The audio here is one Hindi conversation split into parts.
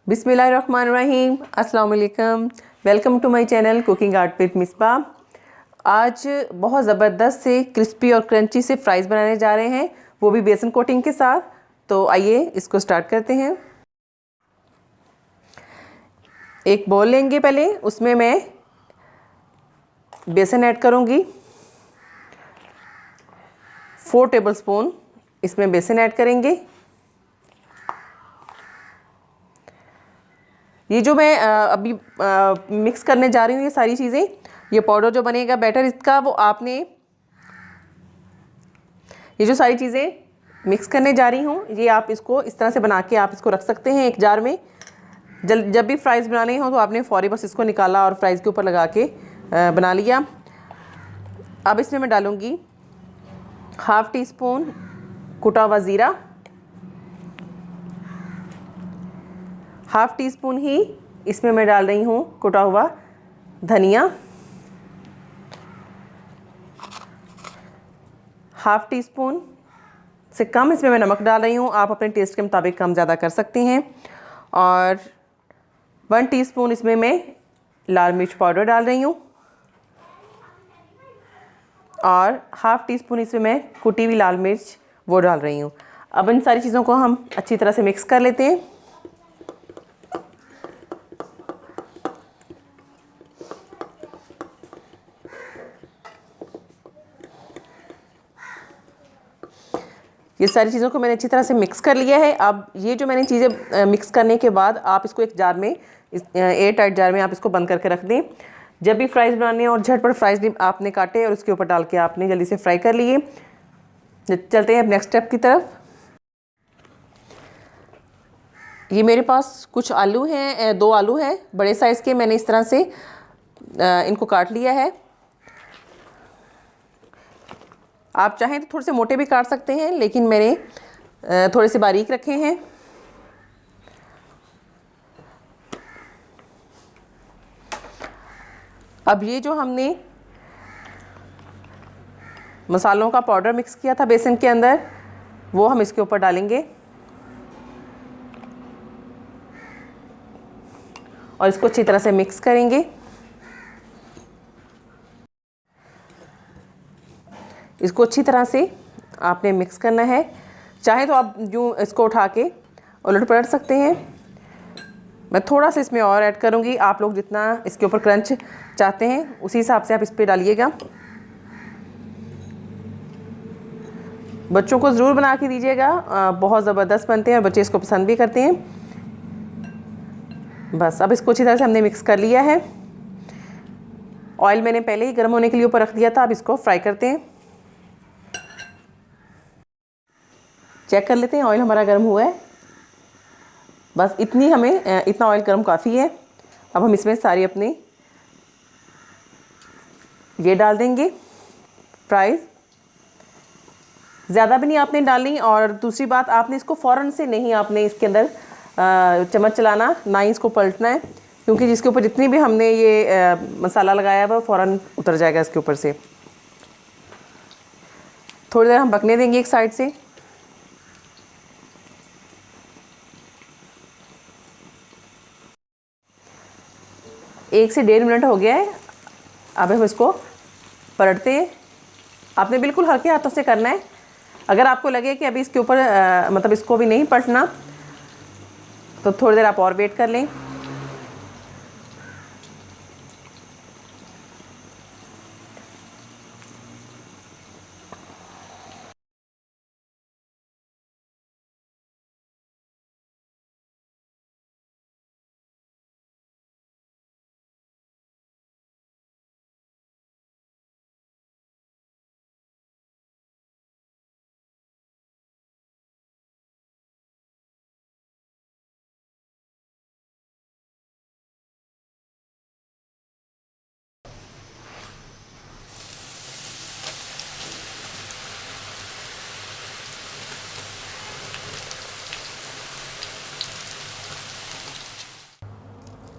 बिस्मिल्लाहिर्रहमानिर्रहीम, अस्सलाम वालेकुम। Welcome to my channel cooking art with Misba. आज बहुत ज़बरदस्त से क्रिस्पी और क्रंची से फ्राइज़ बनाने जा रहे हैं, वो भी बेसन कोटिंग के साथ। तो आइए इसको स्टार्ट करते हैं। एक बाउल लेंगे, पहले उसमें मैं बेसन ऐड करूँगी। 4 टेबलस्पून इसमें बेसन ऐड करेंगे। ये जो मैं अभी मिक्स करने जा रही हूँ, ये सारी चीज़ें, ये पाउडर जो बनेगा बैटर इसका, वो आपने ये जो सारी चीज़ें मिक्स करने जा रही हूँ, ये आप इसको इस तरह से बना के आप इसको रख सकते हैं एक जार में। जब भी फ्राइज़ बनाने हो तो आपने फौरी बस इसको निकाला और फ्राइज़ के ऊपर लगा के बना लिया। अब इसमें मैं डालूँगी 1/2 टीस्पून कुटा हुआ ज़ीरा, 1/2 टीस्पून ही इसमें मैं डाल रही हूँ कुटा हुआ धनिया, 1/2 टीस्पून से कम इसमें मैं नमक डाल रही हूँ। आप अपने टेस्ट के मुताबिक कम ज़्यादा कर सकती हैं। और 1 टीस्पून इसमें मैं लाल मिर्च पाउडर डाल रही हूँ और 1/2 टीस्पून इसमें मैं कुटी हुई लाल मिर्च वो डाल रही हूँ। अब इन सारी चीज़ों को हम अच्छी तरह से मिक्स कर लेते हैं। ये सारी चीज़ों को मैंने अच्छी तरह से मिक्स कर लिया है। अब ये जो मैंने चीज़ें मिक्स करने के बाद आप इसको एक जार में, एयर टाइट जार में आप इसको बंद करके रख दें। जब भी फ्राइज़ बनाने और झटपट फ्राइज़ आपने काटे और उसके ऊपर डाल के आपने जल्दी से फ्राई कर लिए। चलते हैं अब नेक्स्ट स्टेप की तरफ। ये मेरे पास कुछ आलू हैं, 2 आलू हैं बड़े साइज़ के। मैंने इस तरह से इनको काट लिया है। आप चाहें तो थोड़े से मोटे भी काट सकते हैं, लेकिन मैंने थोड़े से बारीक रखे हैं। अब ये जो हमने मसालों का पाउडर मिक्स किया था बेसन के अंदर, वो हम इसके ऊपर डालेंगे और इसको अच्छी तरह से मिक्स करेंगे। इसको अच्छी तरह से आपने मिक्स करना है। चाहे तो आप यूँ इसको उठा के उलट पलट सकते हैं। मैं थोड़ा सा इसमें और ऐड करूँगी। आप लोग जितना इसके ऊपर क्रंच चाहते हैं उसी हिसाब से आप इस पर डालिएगा। बच्चों को ज़रूर बना के दीजिएगा, बहुत ज़बरदस्त बनते हैं और बच्चे इसको पसंद भी करते हैं। बस अब इसको अच्छी तरह से हमने मिक्स कर लिया है। ऑयल मैंने पहले ही गर्म होने के लिए ऊपर रख दिया था। अब इसको फ्राई करते हैं। चेक कर लेते हैं ऑयल हमारा गर्म हुआ है। बस इतना ऑयल गर्म काफ़ी है। अब हम इसमें सारी अपनी ये डाल देंगे फ्राइज़। ज़्यादा भी नहीं आपने डालनी। और दूसरी बात, आपने इसको फ़ौरन से नहीं आपने इसके अंदर चम्मच चलाना, ना ही इसको पलटना है, क्योंकि जिसके ऊपर जितनी भी हमने ये मसाला लगाया है वो फ़ौरन उतर जाएगा इसके ऊपर से। थोड़ी देर हम पकने देंगे एक साइड से। एक से 1.5 मिनट हो गया है। अब हम इसको पलटते हैं। आपने बिल्कुल हल्के हाथों से करना है। अगर आपको लगे कि अभी इसके ऊपर मतलब इसको भी नहीं पलटना, तो थोड़ी देर आप और वेट कर लें।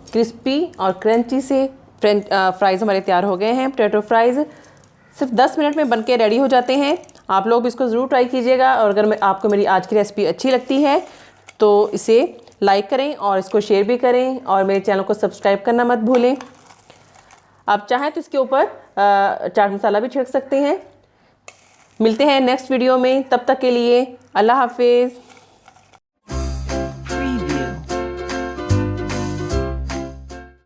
क्रिस्पी और क्रंची से फ्राइज़ हमारे तैयार हो गए हैं। पोटैटो फ्राइज़ सिर्फ 10 मिनट में बनके रेडी हो जाते हैं। आप लोग इसको ज़रूर ट्राई कीजिएगा। और अगर आपको मेरी आज की रेसिपी अच्छी लगती है तो इसे लाइक करें और इसको शेयर भी करें और मेरे चैनल को सब्सक्राइब करना मत भूलें। आप चाहें तो इसके ऊपर चाट मसाला भी छिड़क सकते हैं। मिलते हैं नेक्स्ट वीडियो में, तब तक के लिए अल्लाह हाफिज़।